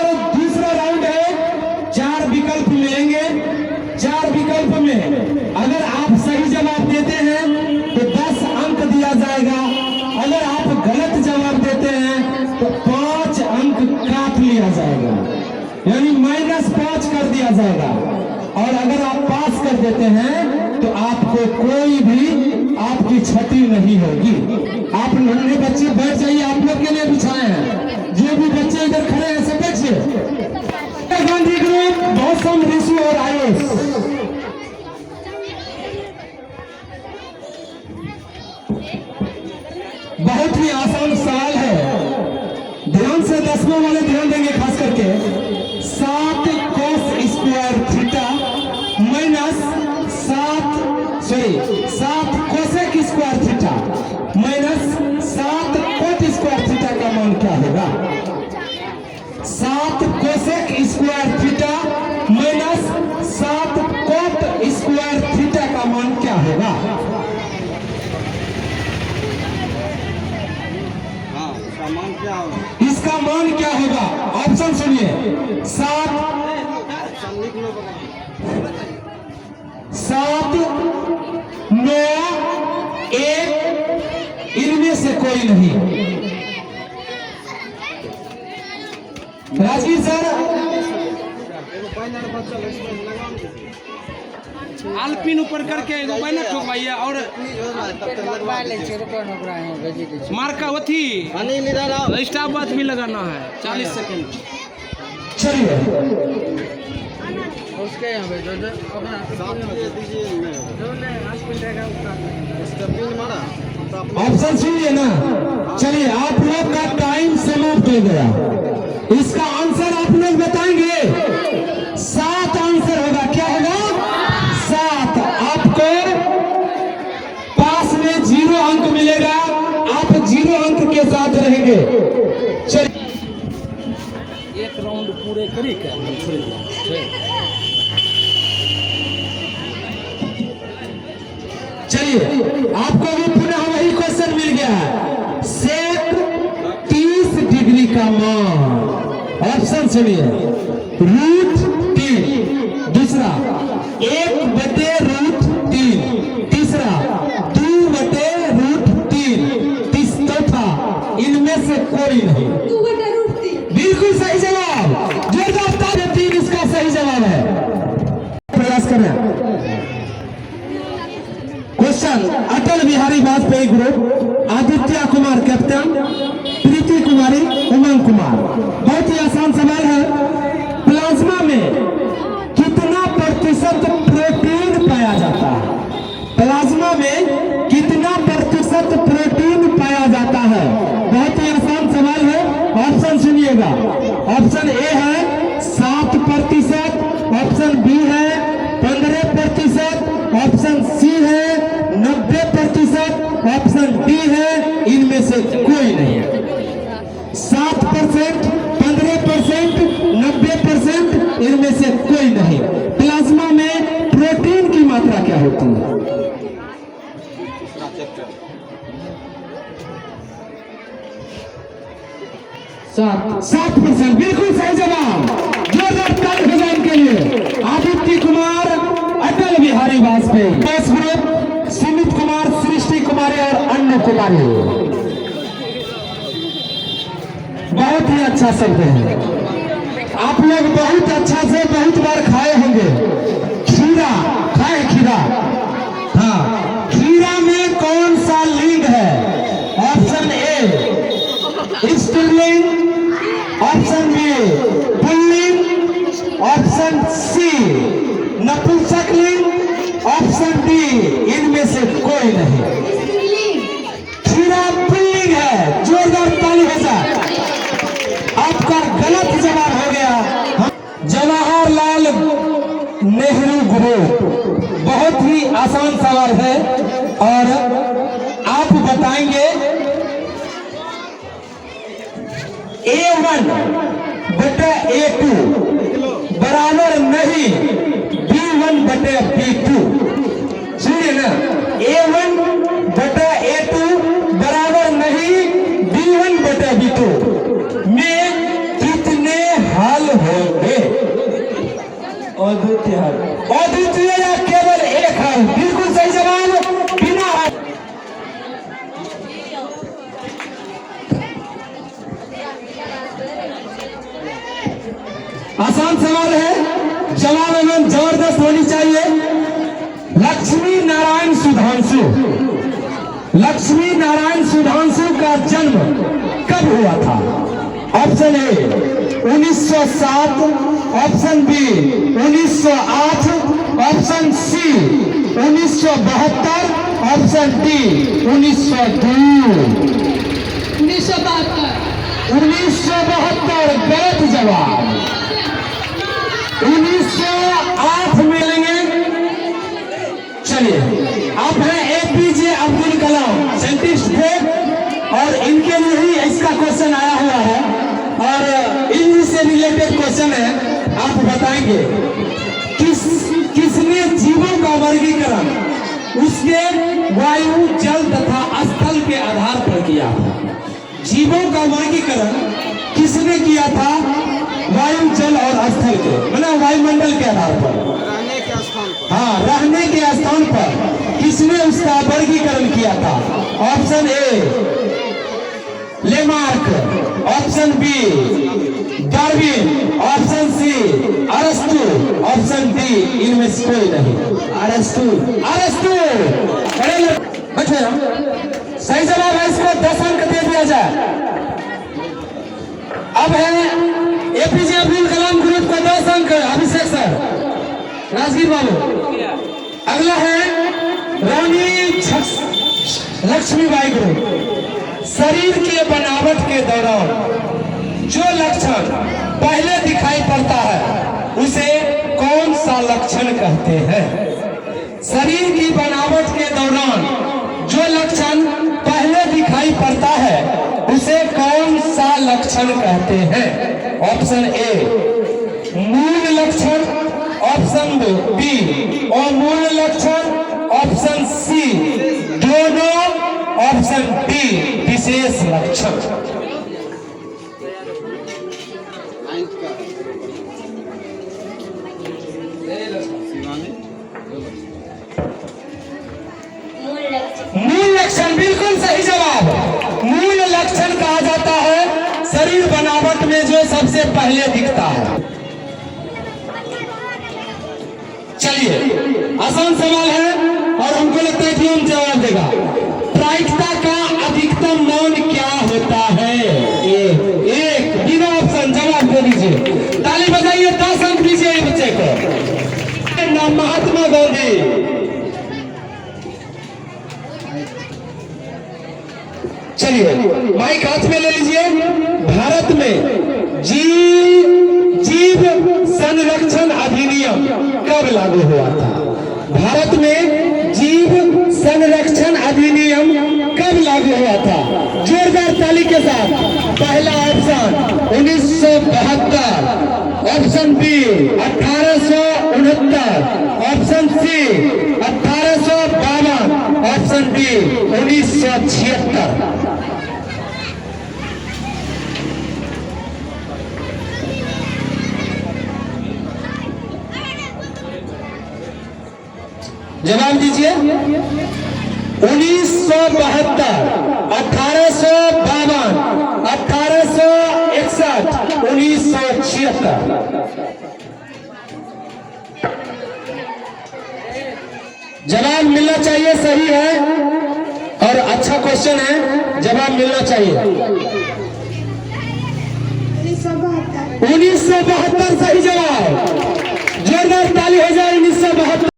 और दूसरा राउंड है, 4 विकल्प मिलेंगे। 4 विकल्प में अगर आप सही जवाब देते हैं तो 10 अंक दिया जाएगा। अगर आप गलत जवाब देते हैं तो 5 अंक काट लिया जाएगा, यानी -5 कर दिया जाएगा। और अगर आप पास कर देते हैं तो आपको कोई भी आपकी क्षति नहीं होगी। आप नन्हे बच्चे बैठ जाइए, आप लोग के लिए बिछाए हैं। जो भी बच्चे इधर खड़े हैं सब बैठिए। गांधी ग्रुप, मौसम, ऋषि और आयुष। बहुत ही आसान सवाल है, ध्यान से 10वां वाले ध्यान देंगे खास करके। 7 cos square theta minus 7 cosec square theta minus 7 coat square theta का मान क्या होगा? 7 cosec square theta minus 7 coat square theta का मान क्या होगा? इसका मान क्या होगा? ऑप्शन सुनिए। 7 9 1, इनमें से कोई नहीं। राजवीर सर, आलपिन ऊपर करके बैनर ठोकवाइए और मार्का वथी स्टाफ बात भी लगाना है 40 सेकंड। चलिए उसके यहाँ पे ऑप्शन सुनिए ना। चलिए आप लोग का टाइम समाप्त हो गया। इसका आंसर आप लोग बताएंगे। 7 आंसर होगा। क्या होगा? 7। आपको पास में 0 अंक मिलेगा, आप 0 अंक के साथ रहेंगे। चलिए एक राउंड पूरे करी क्या चलिए आपको भी पुनः वही क्वेश्चन मिल गया है। सेक 30 डिग्री का मान, ऑप्शन सुनिए। √3, दूसरा 1/√3, तीसरा 2/√3, चौथा इनमें से कोई नहीं। 2/√3 बिल्कुल सही जवाब। जोरदार ताली। 3 इसका सही जवाब है। प्रयास करें। Question, Atal Bihari Vajpayee group, Aditya Kumar captain, प्रीति कुमारी, उमंग कुमार। बहुत ही आसान सवाल है। प्लाज्मा में कितना प्रतिशत प्रोटीन पाया जाता है? प्लाज्मा में कितना प्रतिशत प्रोटीन पाया जाता है? बहुत ही आसान सवाल है। ऑप्शन सुनिएगा। ऑप्शन ए है 7%, ऑप्शन बी है 15%, ऑप्शन सी है 90%, ऑप्शन डी है इनमें से कोई नहीं है। 7%, 15%, 90%, इनमें से कोई नहीं। प्लाज्मा में प्रोटीन की मात्रा क्या होती है? 7%। बिल्कुल सही जवाब। जोरदार ताली बजाने के लिए आदित्य कुमार, अटल बिहारी वाजपेयी। ग्रुप, सुमित कुमार, सृष्टि कुमारी और अन्नू कुमारी। बहुत ही अच्छा शब्द है। आप लोग बहुत अच्छा से बहुत बार खाए होंगे। खीरा खाए? खीरा, हाँ। खीरा में कौन सा लिंग है? ऑप्शन ए स्त्रीलिंग, ऑप्शन बी पुल्लिंग, ऑप्शन सी नपुंसकलिंग, ऑप्शन डी इनमें से कोई नहीं। खीरा पुल्लिंग है। जोरदार ताली हो जाए। आपका गलत जवाब हो गया। जवाहरलाल नेहरू ग्रुप। बहुत ही आसान सवाल है और आप बताएंगे A1 बटे A2 बराबर नहीं B1 बटे B2। सुनिए ना, A1 बटे A2 बराबर नहीं B1 बटे B2 में कितने हल अद्वितीय या केवल एक है? बिल्कुल सही जवाब बिना। आसान सवाल है, जवाब एवं जबरदस्त होनी चाहिए। लक्ष्मी नारायण सुधांशु, लक्ष्मी नारायण सुधांशु का जन्म कब हुआ था? Option A 1907, option B 1908, option C 1972, option D 1902। 1972। 1972 गलत जवाब। 1908 मिलेंगे। चलिए, आप हैं एपीजे अब्दुल कलाम, साइंटिस्ट थे, और इनके लिए ही इसका क्वेश्चन आया हुआ है और इन्हीं से रिलेटेड क्वेश्चन है। आप बताएंगे किसने जीवों का वर्गीकरण उसके वायु, जल तथा स्थल के आधार पर किया था? जीवों का वर्गीकरण किसने किया था? वायु, जल और स्थल के, मतलब वायुमंडल के आधार पर, रहने के स्थान पर। हाँ, रहने के स्थान पर किसने उसका वर्गीकरण किया था? Option A Lamarck, option B Darwin, option C अरस्तु, ऑप्शन डी इनमें से कोई नहीं। अरस्तु, अरस्तु। बैठे हम, सही जवाब है। इसको 10 अंक दे दिया जाए। अब है एपीजे अब्दुल कलाम ग्रुप को 10 अंक। अभिषेक सर, राजगीर बाबू। अगला है रानी लक्ष्मीबाई ग्रुप। शरीर के बनावट के दौरान जो लक्षण पहले दिखाई पड़ता है उसे कौन सा लक्षण कहते हैं? शरीर की बनावट के दौरान जो लक्षण पहले दिखाई पड़ता है उसे कौन सा लक्षण कहते हैं? ऑप्शन ए मूल लक्षण, ऑप्शन बी अमूल लक्षण, ऑप्शन सी दोनों, ऑप्शन डी विशेष लक्षण। मूल लक्षण बिल्कुल सही जवाब। मूल लक्षण कहा जाता है शरीर बनावट में जो सबसे पहले दिखता है। चलिए, आसान सवाल है और हमको लगता है कि हम जवाब देगा। प्रायिकता का अधिकतम मान क्या होता है? एक बिना ऑप्शन जवाब दे दीजिए। ताली बजाइए, 10 अंक दीजिए बच्चे को। नाम महात्मा गांधी। चलिए, माइक हाथ में ले लीजिए। भारत में जीव संरक्षण अधिनियम कब लागू हुआ था? भारत में जीव संरक्षण अधिनियम कब लागू हुआ था? जोरदार ताली के साथ। पहला option 1972, option B 1869, option C 1852, option D 1976। जवाब दीजिए। 1972, 1852, 1861, 1976। जवाब मिलना चाहिए, सही है और अच्छा क्वेश्चन है, जवाब मिलना चाहिए। 1972 सही जवाब। जोरदार ताली हो जाए। 1972।